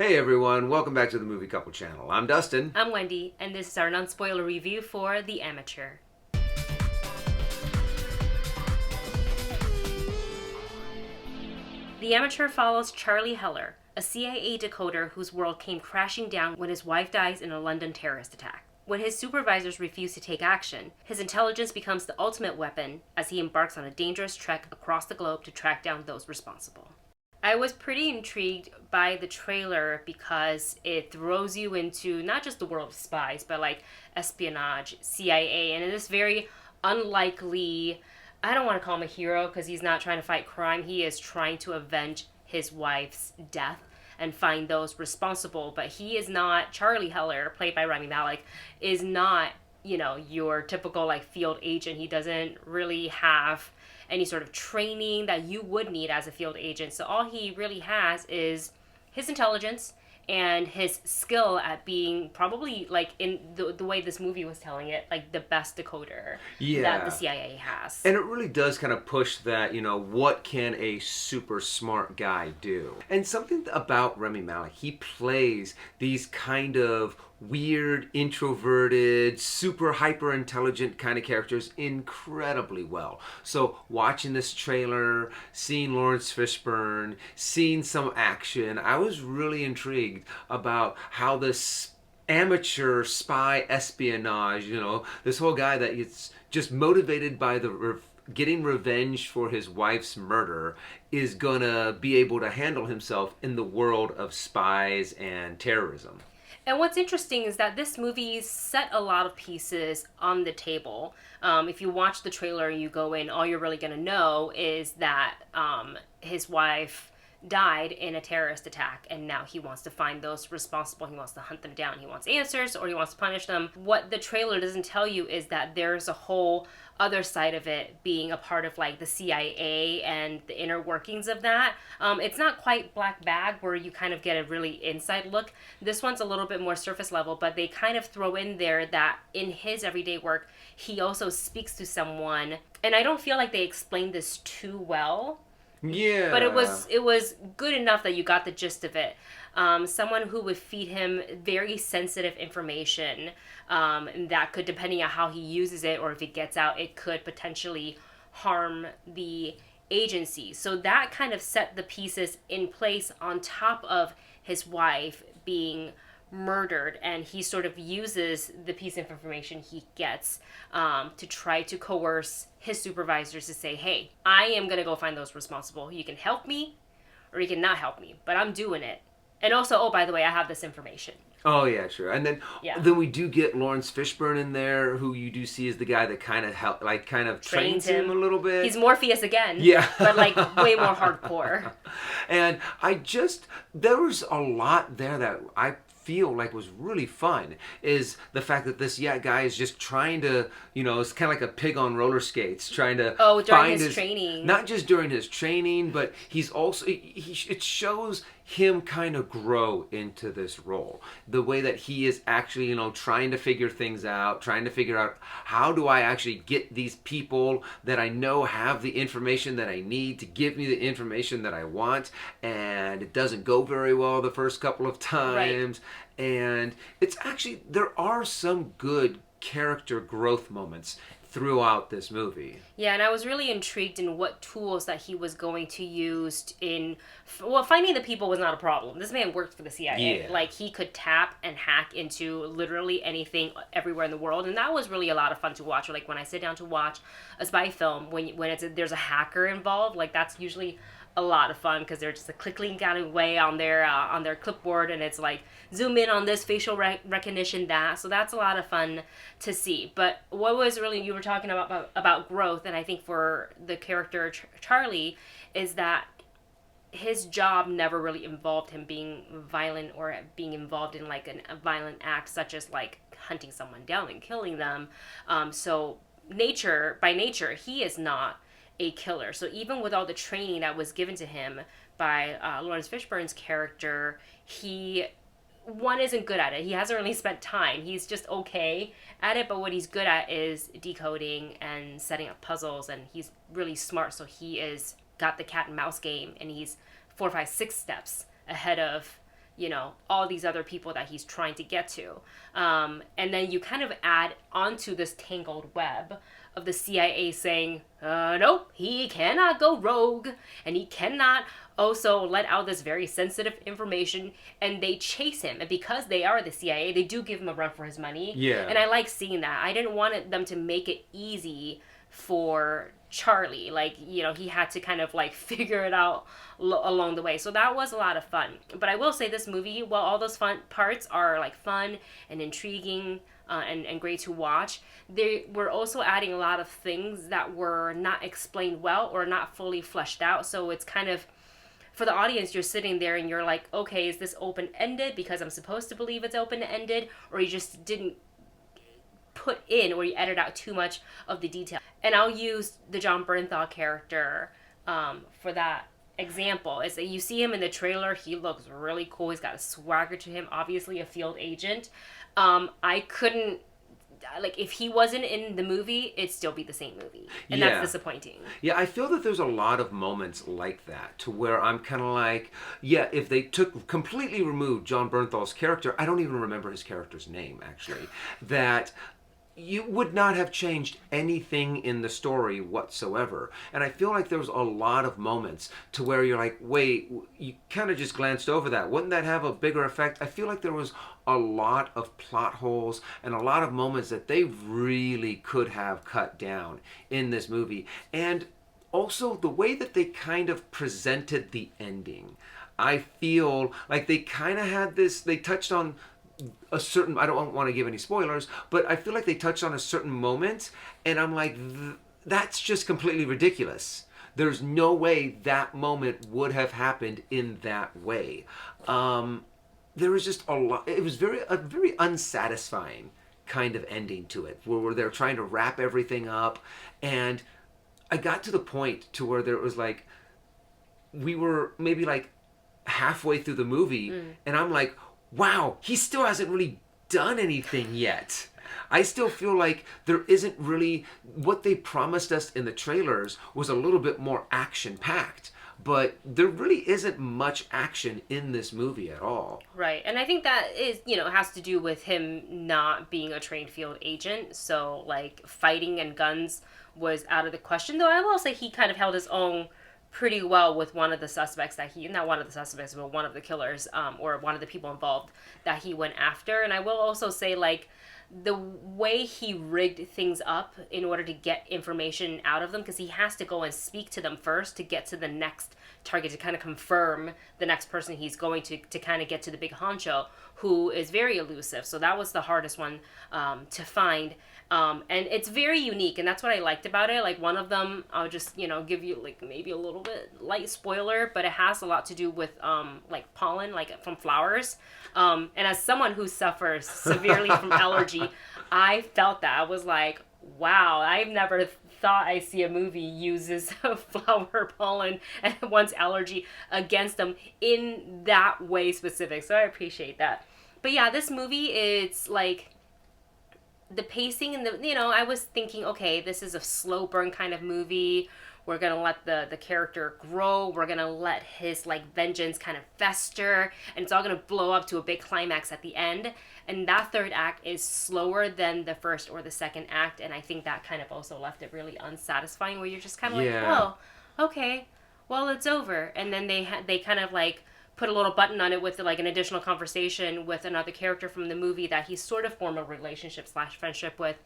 Hey everyone, welcome back to the Movie Couple channel. I'm Dustin. I'm Wendy, and this is our non-spoiler review for The Amateur. The Amateur follows Charlie Heller, a CIA decoder whose world came crashing down when his wife dies in a London terrorist attack. When his supervisors refuse to take action, his intelligence becomes the ultimate weapon as he embarks on a dangerous trek across the globe to track down those responsible. I was pretty intrigued by the trailer because it throws you into not just the world of spies, but like espionage, CIA, and in this very unlikely, I don't want to call him a hero because he's not trying to fight crime. He is trying to avenge his wife's death and find those responsible. But he is not, Charlie Heller, played by Rami Malek, is not, your typical like field agent. He doesn't really have any sort of training that you would need as a field agent. So all he really has is his intelligence and his skill at being probably like in the way this movie was telling it, like the best decoder that the CIA has. And it really does kind of push that, what can a super smart guy do? And something about Rami Malek, he plays these kind of weird, introverted, super hyper intelligent kind of characters incredibly well. So watching this trailer, seeing Lawrence Fishburne, seeing some action, I was really intrigued about how this amateur spy espionage, this whole guy that is just motivated by the getting revenge for his wife's murder is gonna be able to handle himself in the world of spies and terrorism. And what's interesting is that this movie set a lot of pieces on the table. If you watch the trailer and you go in, all you're really going to know is that his wife died in a terrorist attack, and now he wants to find those responsible. He wants to hunt them down. He wants answers, or he wants to punish them. What the trailer doesn't tell you is that there's a whole other side of it, being a part of like the CIA and the inner workings of that. It's not quite Black Bag where you kind of get a really inside look. This one's a little bit more surface level, but they kind of throw in there that in his everyday work, he also speaks to someone, and I don't feel like they explained this too well. Yeah. But it was good enough that you got the gist of it. Someone who would feed him very sensitive information that could, depending on how he uses it or if it gets out, it could potentially harm the agency. So that kind of set the pieces in place on top of his wife being murdered, and he sort of uses the piece of information he gets to try to coerce his supervisors to say, hey, I am going to go find those responsible. You can help me or you can not help me, but I'm doing it. And also, oh, by the way, I have this information. Oh yeah, sure. And then we do get Lawrence Fishburne in there, who you do see is the guy that kind of trains him a little bit. He's Morpheus again. Yeah. But like way more hardcore. And there was a lot there that I feel like was really fun, is the fact that this guy is just trying to, it's kind of like a pig on roller skates, trying to during his training. Not just during his training, but he's also, it shows him kind of grow into this role. The way that he is actually, trying to figure things out, trying to figure out how do I actually get these people that I know have the information that I need to give me the information that I want, and it doesn't go very well the first couple of times. Right. And it's actually, there are some good character growth moments throughout this movie. Yeah, and I was really intrigued in what tools that he was going to use in... Well, finding the people was not a problem. This man worked for the CIA. Yeah. Like, he could tap and hack into literally anything everywhere in the world, and that was really a lot of fun to watch. Like, when I sit down to watch a spy film, when there's a hacker involved, like, that's usually a lot of fun because they're just clicking out away on their clipboard, and it's like zoom in on this facial recognition, that. So that's a lot of fun to see. But what was really, you were talking about growth, and I think for the character Charlie, is that his job never really involved him being violent or being involved in like a violent act, such as like hunting someone down and killing them. So by nature, he is not a killer. So even with all the training that was given to him by Lawrence Fishburne's character, he isn't good at it. He hasn't really spent time. He's just okay at it, but what he's good at is decoding and setting up puzzles, and he's really smart. So he is got the cat and mouse game, and he's 4, 5, 6 steps ahead of all these other people that he's trying to get to. And then you kind of add onto this tangled web of the CIA saying, no, he cannot go rogue, and he cannot also let out this very sensitive information, and they chase him. And because they are the CIA, they do give him a run for his money. Yeah. And I like seeing that. I didn't want them to make it easy for Charlie. Like, he had to kind of like figure it out along the way. So that was a lot of fun. But I will say this movie, while all those fun parts are like fun and intriguing, and great to watch, they were also adding a lot of things that were not explained well or not fully fleshed out. So it's kind of, for the audience, you're sitting there and you're like, okay, is this open-ended because I'm supposed to believe it's open-ended, or you just didn't put in, or you edit out too much of the detail. And I'll use the John Bernthal character for that example. Is that you see him in the trailer, he looks really cool. He's got a swagger to him, obviously a field agent. I couldn't, like, if he wasn't in the movie, it'd still be the same movie. And that's disappointing. Yeah, I feel that there's a lot of moments like that to where I'm kind of like, yeah, if they completely removed John Bernthal's character, I don't even remember his character's name, actually, that you would not have changed anything in the story whatsoever. And I feel like there was a lot of moments to where you're like, wait, you kind of just glanced over that. Wouldn't that have a bigger effect? I feel like there was a lot of plot holes and a lot of moments that they really could have cut down in this movie. And also the way that they kind of presented the ending. I feel like they kind of had this, they touched on a certain, I don't want to give any spoilers, but I feel like they touched on a certain moment, and I'm like, that's just completely ridiculous. There's no way that moment would have happened in that way. There was just a lot, it was a very unsatisfying kind of ending to it, where they're trying to wrap everything up, and I got to the point to where there was like, we were maybe like halfway through the movie, and I'm like, wow, he still hasn't really done anything yet. I still feel like there isn't really, what they promised us in the trailers was a little bit more action-packed, but there really isn't much action in this movie at all. Right, and I think that is, has to do with him not being a trained field agent, so like fighting and guns was out of the question, though I will say he kind of held his own pretty well with one of the suspects not one of the suspects, but one of the killers, or one of the people involved that he went after. And I will also say, like, the way he rigged things up in order to get information out of them, because he has to go and speak to them first to get to the next target, to kind of confirm the next person he's going to kind of get to the big honcho, who is very elusive. So that was the hardest one to find. And it's very unique, and that's what I liked about it. Like, one of them, I'll just, give you, like, maybe a little bit light spoiler, but it has a lot to do with, like, pollen, like, from flowers. And as someone who suffers severely from allergy, I felt that. I was like, wow, I've never thought I see a movie uses flower pollen and one's allergy against them in that way specific. So I appreciate that. But yeah, this movie, it's, like, the pacing and I was thinking, okay, this is a slow burn kind of movie. We're going to let the character grow. We're going to let his, like, vengeance kind of fester. And it's all going to blow up to a big climax at the end. And that third act is slower than the first or the second act. And I think that kind of also left it really unsatisfying, where you're just kind of like, oh, okay, well, it's over. And then they kind of, like, put a little button on it with, like, an additional conversation with another character from the movie that he sort of formed a relationship / friendship with.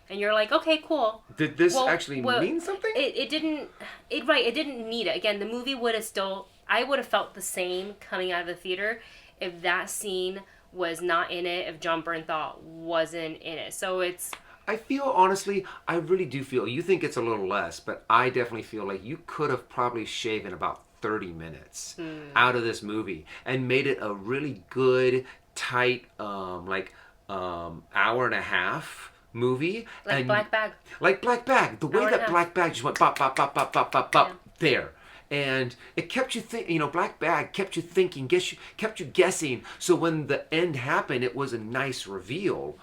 And you're like, okay, cool. Did this actually mean something? It didn't need it. Again, the movie would have still, I would have felt the same coming out of the theater if that scene was not in it, if John Bernthal wasn't in it. So it's, I feel, honestly, I really do feel, you think it's a little less, but I definitely feel like you could have probably shaven about 30 minutes out of this movie and made it a really good, tight, hour and a half movie. Like Black Bag. Like Black Bag. The way that Black Bag just went bop, bop, bop, bop, bop, bop, bop, there. And it kept you Black Bag kept you thinking, kept you guessing. So when the end happened, it was a nice reveal.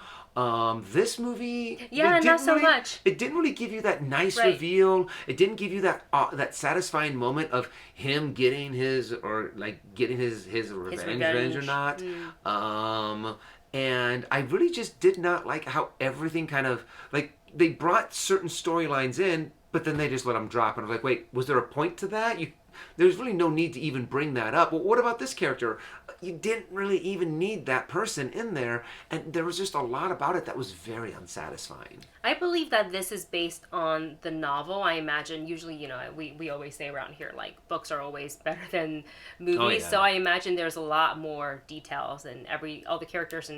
This movie, Yeah, it not didn't so really, much. It didn't really give you that nice Right. reveal. It didn't give you that satisfying moment of him getting his or like getting his revenge or revenge. not. Mm. And I really just did not like how everything kind of like they brought certain storylines in, but then they just let them drop. And I was like, wait, was there a point to that? There's really no need to even bring that up. Well, what about this character? You didn't really even need that person in there, and there was just a lot about it that was very unsatisfying. I believe that this is based on the novel. I imagine usually, we always say around here like books are always better than movies. Oh, yeah. So I imagine there's a lot more details and all the characters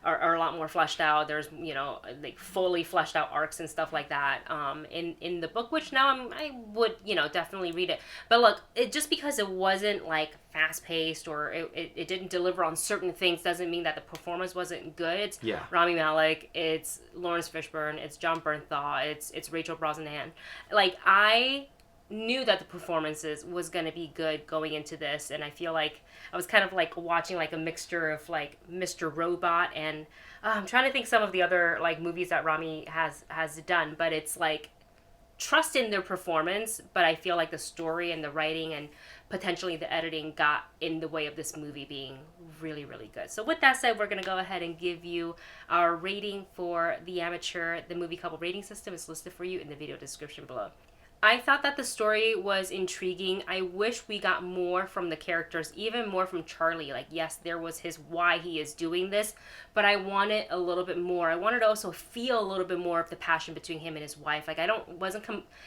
are a lot more fleshed out. There's like fully fleshed out arcs and stuff like that in the book, which now I would definitely read it. But look, it just because it wasn't like fast paced or it didn't deliver on certain things doesn't mean that the performance wasn't good. It's Yeah. Rami Malek, it's Lawrence Fishburne, it's John Bernthal, it's Rachel Brosnahan. Like I knew that the performances was going to be good going into this, and I feel like I was kind of like watching like a mixture of like Mr. Robot and I'm trying to think some of the other like movies that Rami has done, but it's like trust in their performance, but I feel like the story and the writing and potentially the editing got in the way of this movie being really, really good. So with that said, we're going to go ahead and give you our rating for The Amateur. The movie couple rating system is listed for you in the video description below. I thought that the story was intriguing. I wish we got more from the characters, even more from Charlie. Like, yes, there was his why he is doing this, but I wanted a little bit more. I wanted to also feel a little bit more of the passion between him and his wife. Like, I wasn't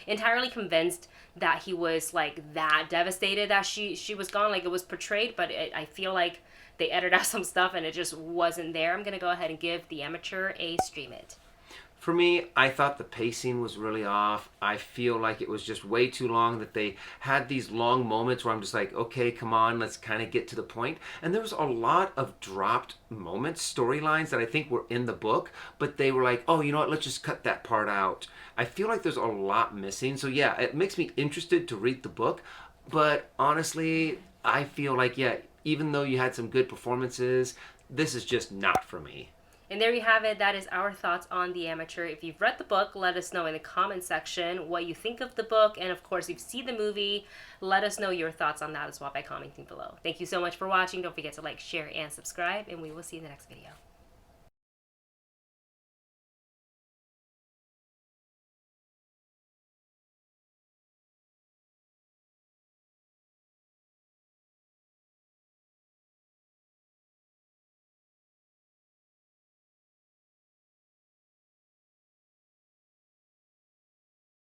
entirely convinced that he was like that devastated that she was gone. Like it was portrayed, but I feel like they edited out some stuff and it just wasn't there. I'm gonna go ahead and give The Amateur a stream it. For me, I thought the pacing was really off. I feel like it was just way too long, that they had these long moments where I'm just like, okay, come on, let's kind of get to the point. And there was a lot of dropped moments, storylines that I think were in the book, but they were like, oh, you know what, let's just cut that part out. I feel like there's a lot missing. So yeah, it makes me interested to read the book, but honestly, I feel like, yeah, even though you had some good performances, this is just not for me. And there you have it. That is our thoughts on The Amateur. If you've read the book, let us know in the comment section what you think of the book. And of course, if you've seen the movie, let us know your thoughts on that as well by commenting below. Thank you so much for watching. Don't forget to like, share, and subscribe. And we will see you in the next video.